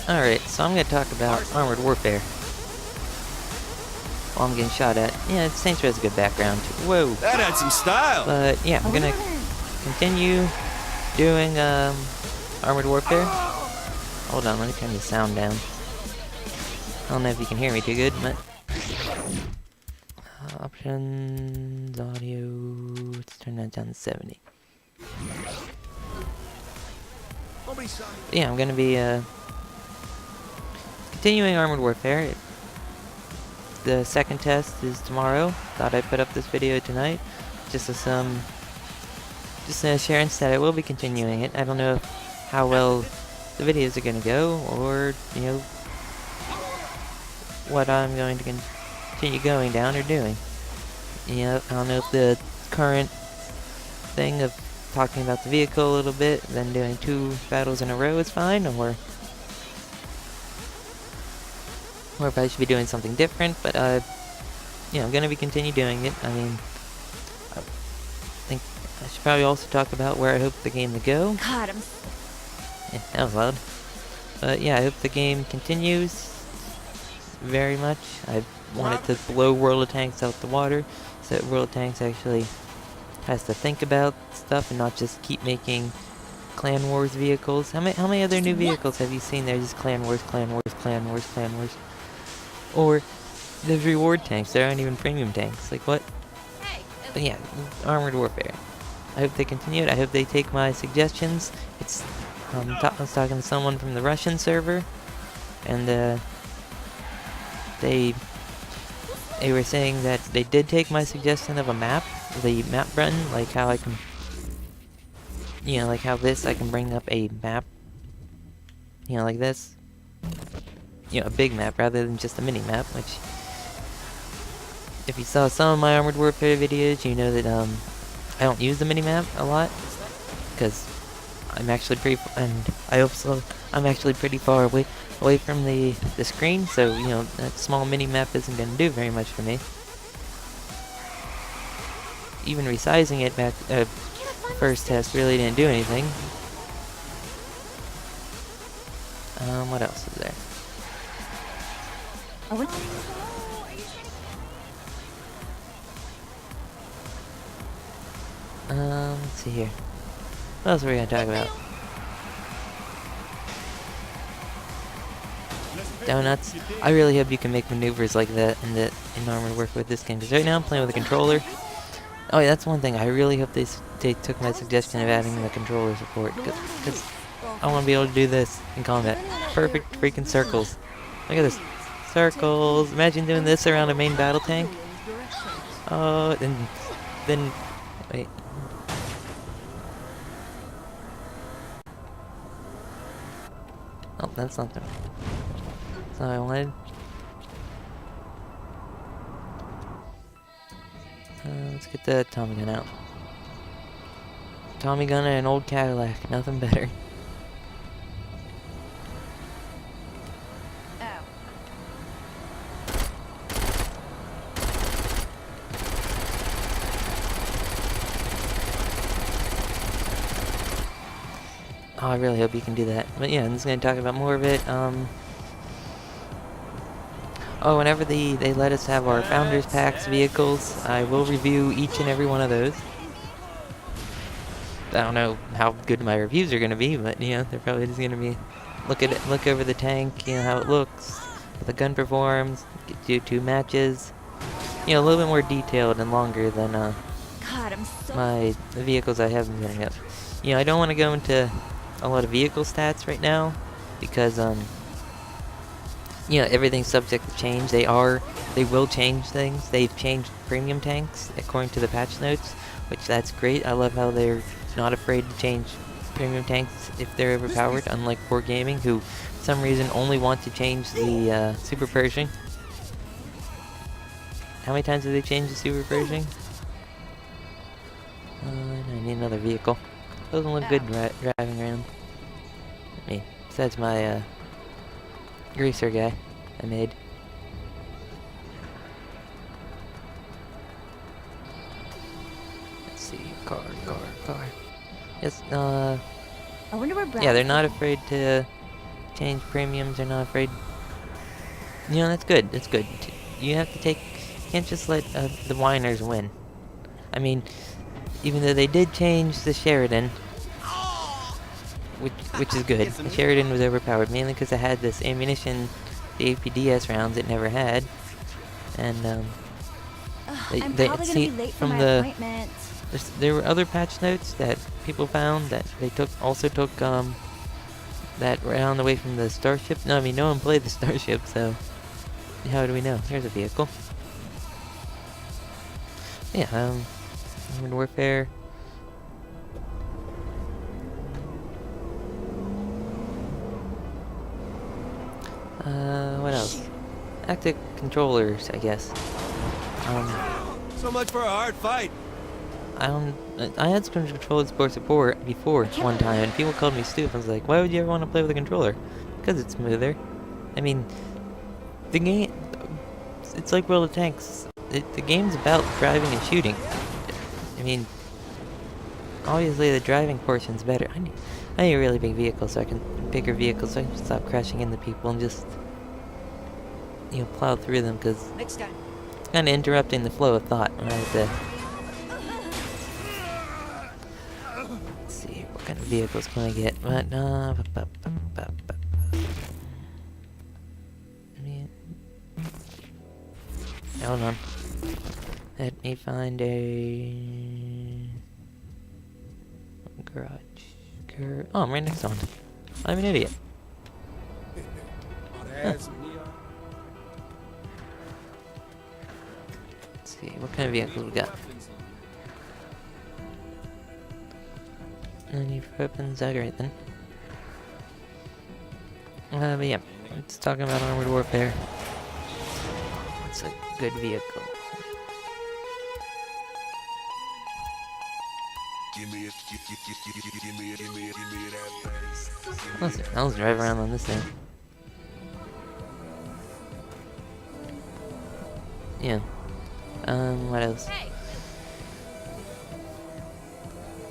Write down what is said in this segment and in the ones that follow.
Alright, so I'm gonna talk about Armored Warfare. While I'm getting shot at. Yeah, Saints Row has a good background. Whoa! That had some style! But yeah, I'm gonna continue doing Armored Warfare. Hold on, let me turn the sound down. I don't know if you can hear me too good, but... options, audio... let's turn that down to 70. Yeah, I'm gonna be continuing Armored Warfare. The second test is tomorrow. Thought I'd put up this video tonight. Just as just an assurance that I will be continuing it. I don't know how well the videos are gonna go, or, you know, what I'm going to continue going down or doing. You know, I don't know if the current thing of talking about the vehicle a little bit, then doing 2 battles in a row is fine, or if I should be doing something different, but yeah, I'm gonna be continue doing it. I mean, I think I should probably also talk about where I hope the game to go. God, Yeah, that was loud. But yeah, I hope the game continues very much. I wanted to blow World of Tanks out the water, so that World of Tanks actually has to think about stuff and not just keep making Clan Wars vehicles. How many other new vehicles have you seen there? Just Clan Wars, Clan Wars, Clan Wars, Clan Wars. Or there's reward tanks. There aren't even premium tanks. Like what? But yeah, Armored Warfare. I hope they continue it. I hope they take my suggestions. It's I was talking to someone from the Russian server, and they were saying that they did take my suggestion of a map, the map button, like how I can, you know, like how I can bring up a map, you know, like this. You know, a big map rather than just a mini map, which, if you saw some of my Armored Warfare videos, you know that I don't use the mini map a lot, because I'm actually I'm actually pretty far away from the screen, so you know that small mini map isn't gonna do very much for me. Even resizing it back first test really didn't do anything. What else is there? Let's see here. What else are we gonna talk about? Donuts. I really hope you can make maneuvers like that in Armored Warfare with this game, because right now I'm playing with a controller. Oh yeah, that's one thing. I really hope they took my suggestion of adding the controller support, because I want to be able to do this in combat. Perfect freaking circles. Look at this. Circles. Imagine doing this around a main battle tank. Oh, then wait. Oh, that's not that's not what I wanted. Let's get the Tommy gun out. Tommy gun and an old Cadillac, nothing better. Oh, I really hope you can do that. But yeah, I'm just going to talk about more of it. Oh, whenever they let us have our Founders Packs vehicles, I will review each and every one of those. I don't know how good my reviews are going to be, but, you know, they're probably just going to be look over the tank, you know, how it looks, how the gun performs, do 2 matches. You know, a little bit more detailed and longer than the vehicles I have been getting up. You know, I don't want to go into a lot of vehicle stats right now, because you know, everything's subject to change. They will change things. They've changed premium tanks according to the patch notes, which that's great. I love how they're not afraid to change premium tanks if they're overpowered, unlike Wargaming, who for some reason only want to change the Super Pershing. How many times have they changed the Super Pershing? I need another vehicle. Doesn't look good driving around. I mean, besides my greaser guy I made. Let's see, car. Yes, I wonder where Brad yeah, they're not afraid to change premiums. They're not afraid. You know, that's good. That's good. You have to take. You can't just let the whiners win. I mean, even though they did change the Sheridan, which is good. The Sheridan was overpowered mainly because it had this ammunition, the APDS rounds it never had, and I'm probably gonna be late for my appointment. There were other patch notes that people found that they also took that round away from the Starship. No, I mean no one played the Starship, so how do we know? Here's a vehicle. Yeah, Armored Warfare. What else? Active controllers, I guess. So much for a hard fight. I had some controllers for support before one time, and people called me stupid. I was like, why would you ever want to play with a controller? Because it's smoother. I mean, the game, it's like World of Tanks. The game's about driving and shooting. I mean, obviously the driving portion's better. I need a really big vehicle so I can stop crashing into people and just, you know, plow through them, because it's kind of interrupting the flow of thought when I have to. Let's see, what kind of vehicles can I get? What? Hold on. Let me find a garage. Oh, I'm right next to one. I'm an idiot. Huh. Let's see, what kind of vehicles we got? No need for weapons, alright then. But yeah, let's talk about Armored Warfare. It's a good vehicle. I'll drive around on this thing. Yeah. What else?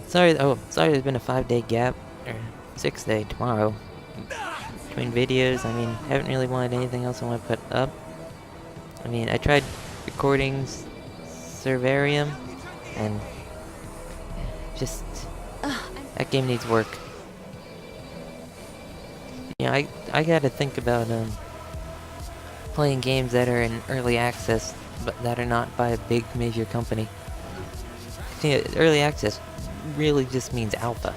Sorry there's been a 5-day gap, or 6-day tomorrow, between videos. I mean, haven't really wanted anything else I want to put up. I mean, I tried recording Servarium, and just, that game needs work. You know, I gotta think about, playing games that are in early access, but that are not by a big major company. See, early access really just means alpha.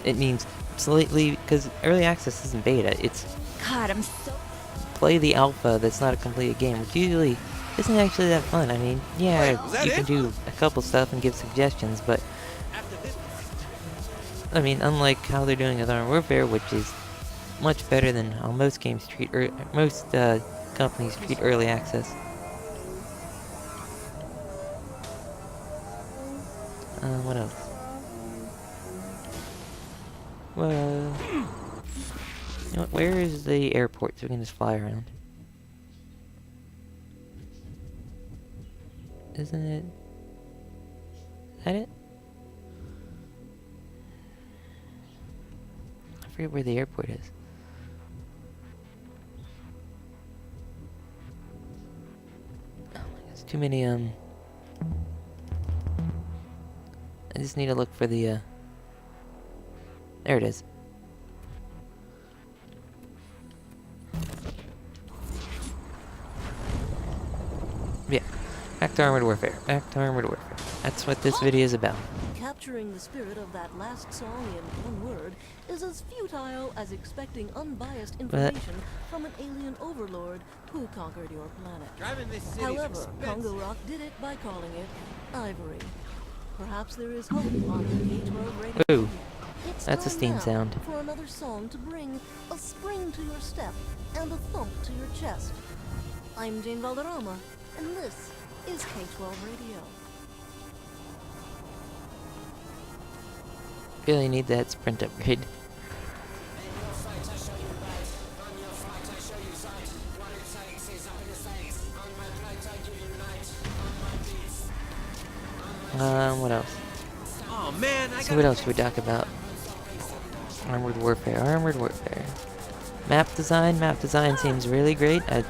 It means slightly, because early access isn't beta, it's God, I'm so... play the alpha that's not a completed game, which usually isn't actually that fun. I mean, yeah, you can do a couple stuff and give suggestions, but I mean, unlike how they're doing with Armored Warfare, which is much better than how most games treat, most companies treat early access. What else? Well, you know what, where is the airport so we can just fly around? Isn't it? Is that it? I forget where the airport is. Oh, there's too many, I just need to look for the, there it is. Yeah. Back to Armored Warfare. Back to Armored Warfare. That's what this video is about. Capturing the spirit of that last song in one word is as futile as expecting unbiased information from an alien overlord who conquered your planet. However, Congo Rock did it by calling it Ivory. Perhaps there is hope on the K-12 radio. Ooh, It's that's a time Steam now sound. for another song to bring a spring to your step and a thump to your chest. I'm Jane Valderrama, and this is K-12 Radio. Really need that sprint upgrade. What else? Oh man, So what else should we talk about? Armored Warfare. Armored Warfare. Map design seems really great. I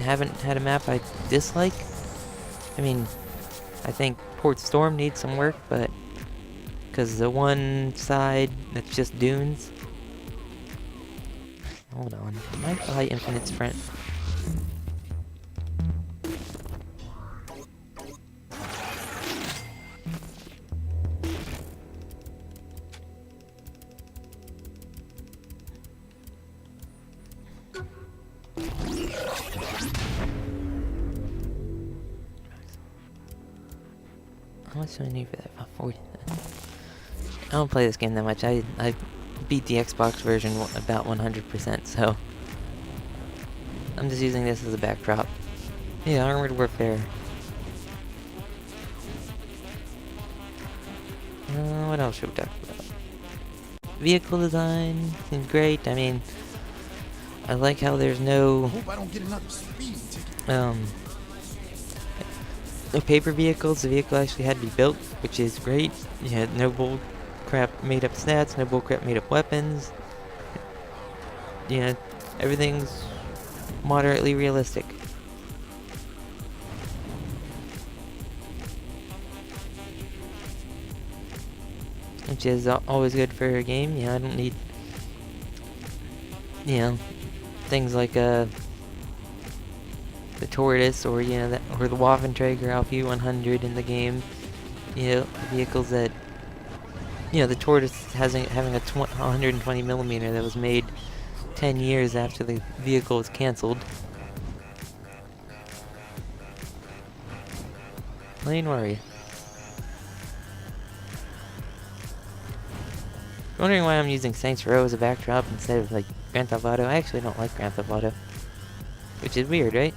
haven't had a map I dislike. I mean, I think Port Storm needs some work, but because the one side that's just dunes. Hold on, I might buy Infinite Sprint. How much do I need for that? About 40. I don't play this game that much. I beat the Xbox version about 100%, so I'm just using this as a backdrop. Yeah, Armored Warfare. What else should we talk about? Vehicle design seems great. I mean, I like how there's no no paper vehicles. The vehicle actually had to be built, which is great. You had no bull crap made up stats, no bull crap made up weapons. You know, everything's moderately realistic. Which is always good for a game. You know, I don't need, you know, things like the Tortoise or, you know, or the Waffenträger Alpha 100 in the game. You know, vehicles that, you know, the Tortoise having a 120mm that was made 10 years after the vehicle was cancelled. Lane, where are you? Wondering why I'm using Saints Row as a backdrop instead of like Grand Theft Auto. I actually don't like Grand Theft Auto, which is weird, right?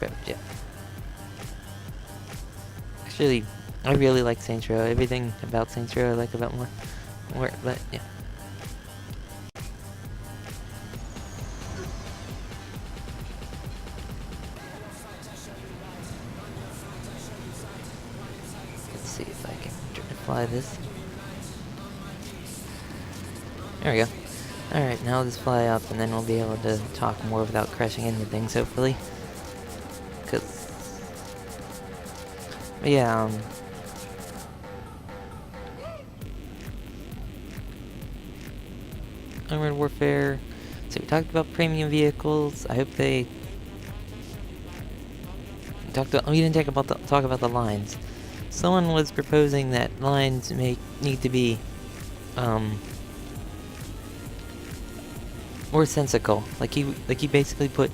But yeah. Actually, I really like Saints Row. Everything about Saints Row I like about more. But yeah. Let's see if I can fly this. There we go. Alright, now I'll just fly up and then we'll be able to talk more without crashing into things, hopefully. Yeah, Armored Warfare. So we talked about premium vehicles. I hope they we didn't talk about the lines. Someone was proposing that lines need to be more sensical. Like he basically put,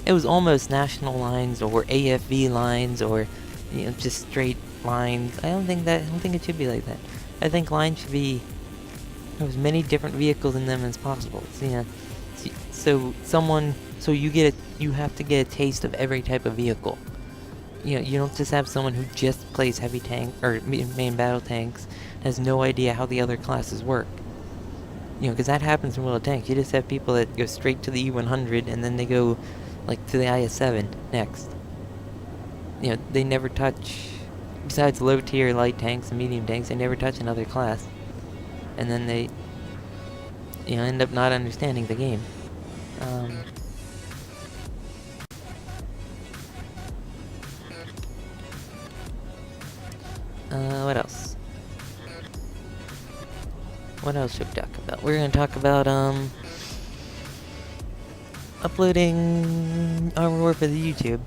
it was almost national lines or AFV lines or, you know, just straight lines. I don't think it should be like that. I think lines should be have as many different vehicles in them as possible. So, you know, so you have to get a taste of every type of vehicle. You know, you don't just have someone who just plays heavy tank or main battle tanks, has no idea how the other classes work. You know, because that happens in World of Tanks. You just have people that go straight to the E100 and then they go like to the IS-7 next. You know, they never touch, besides low tier light tanks and medium tanks, they never touch another class. And then they, you know, end up not understanding the game. What else? What else should we talk about? We're gonna talk about, uploading Armored Warfare to YouTube.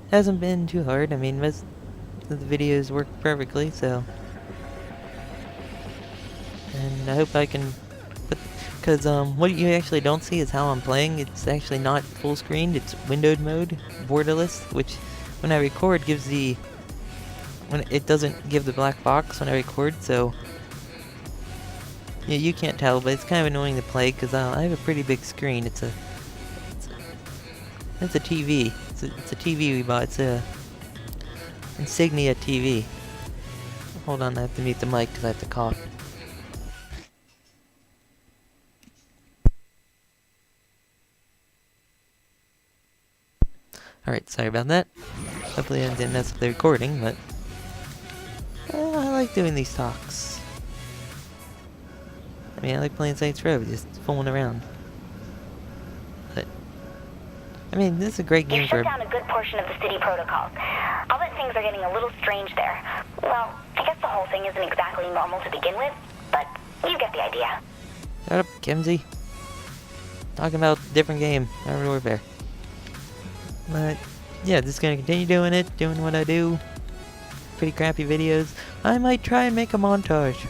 Hasn't been too hard. I mean, most of the videos work perfectly, so. And I hope I can put, because what you actually don't see is how I'm playing. It's actually not full screened. It's windowed mode, borderless, which when I record gives the, when it doesn't give the black box when I record, so yeah, you can't tell, but it's kind of annoying to play because I have a pretty big screen. It's a TV. It's a TV we bought. It's a Insignia TV. Hold on, I have to mute the mic because I have to cough. Alright, sorry about that. Hopefully I didn't mess up the recording, but I like doing these talks. I mean, I like playing Saints Row, just fooling around. But I mean, this is a great game for. You shut down a good portion of the city protocols. I'll bet things are getting a little strange there. Well, I guess the whole thing isn't exactly normal to begin with, but you get the idea. Shut up, Kimsey. Talking about different game, Modern Warfare. But yeah, just gonna continue doing it, doing what I do. Pretty crappy videos. I might try and make a montage.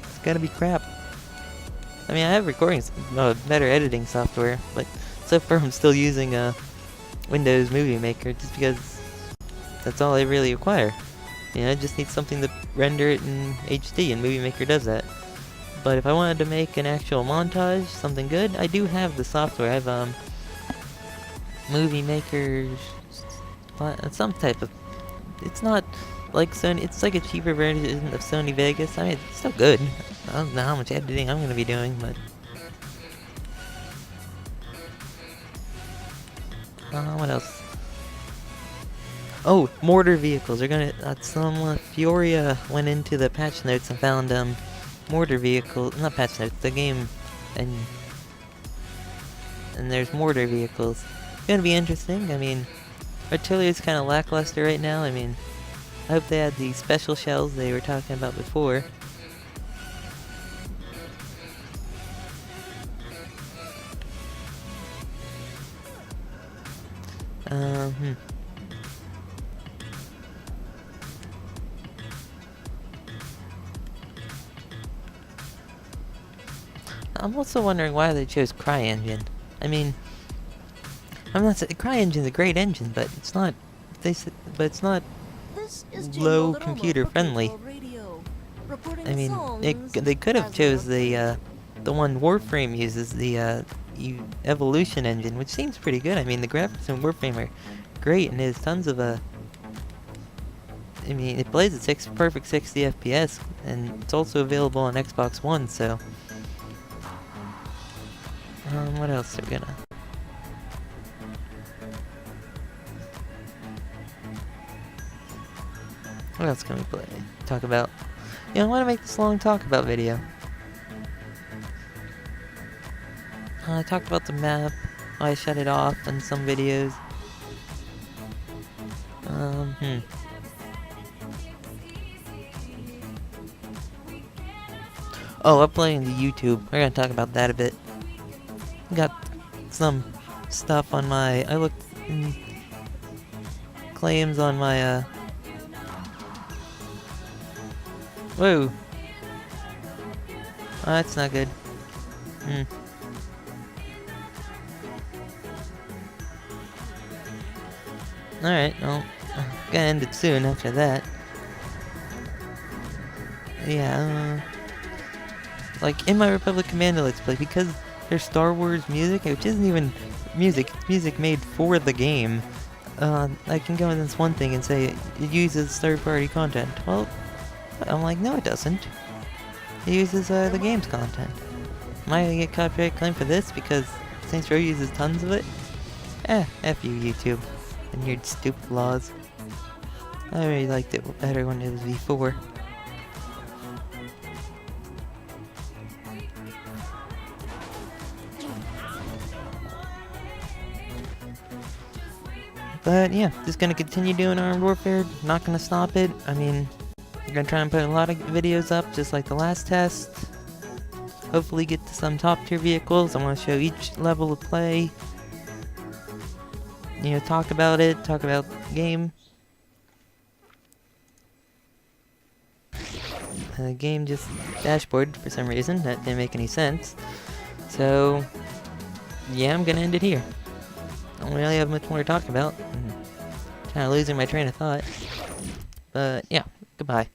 It's gotta be crap. I mean, I have recording, better editing software, but so far I'm still using Windows Movie Maker just because that's all I really require. You know, I just need something to render it in HD, and Movie Maker does that. But if I wanted to make an actual montage, something good, I do have the software. I have Movie Maker, some type of. It's not like Sony. It's like a cheaper version of Sony Vegas. I mean, it's still good. I don't know how much editing I'm gonna be doing, but. What else? Oh, mortar vehicles. They're gonna. Some Fioria went into the patch notes and found mortar vehicles. Not patch notes. The game, and there's mortar vehicles. It's gonna be interesting. I mean, artillery is kind of lackluster right now. I mean, I hope they had the special shells they were talking about before. I'm also wondering why they chose CryEngine. I mean, I'm not saying CryEngine's a great engine, but it's not. But it's not low computer friendly. I mean, they could have chose the one Warframe uses, the Evolution engine, which seems pretty good. I mean, the graphics in Warframe are great, and there's tons of I mean, it plays at perfect 60 FPS, and it's also available on Xbox One. So, what else are we gonna? What else can we play? Talk about? You know, I want to make this long talk about video. I talked about the map. I shut it off in some videos. Oh, uploading to YouTube. We're gonna talk about that a bit. Got some stuff on my. I looked in claims on my. Whoa. Oh, that's not good. Alright, well, I'm gonna end it soon after that. Yeah, like, in my Republic Commando Let's Play, because there's Star Wars music, which isn't even music, it's music made for the game, I can go in this one thing and say it uses third-party content. Well, I'm like, no it doesn't. It uses the game's content. Am I gonna get copyright claim for this because Saints Row uses tons of it? F you, YouTube, and your stupid laws. I really liked it better when it was V4. But yeah, just gonna continue doing Armed Warfare, not gonna stop it. I mean, we're gonna try and put a lot of videos up, just like the last test. Hopefully get to some top tier vehicles. I want to show each level of play. You know, talk about it, talk about the game. The game just dashboard for some reason, that didn't make any sense. So, yeah, I'm gonna end it here. I don't really have much more to talk about. I'm kind of losing my train of thought. But yeah, goodbye.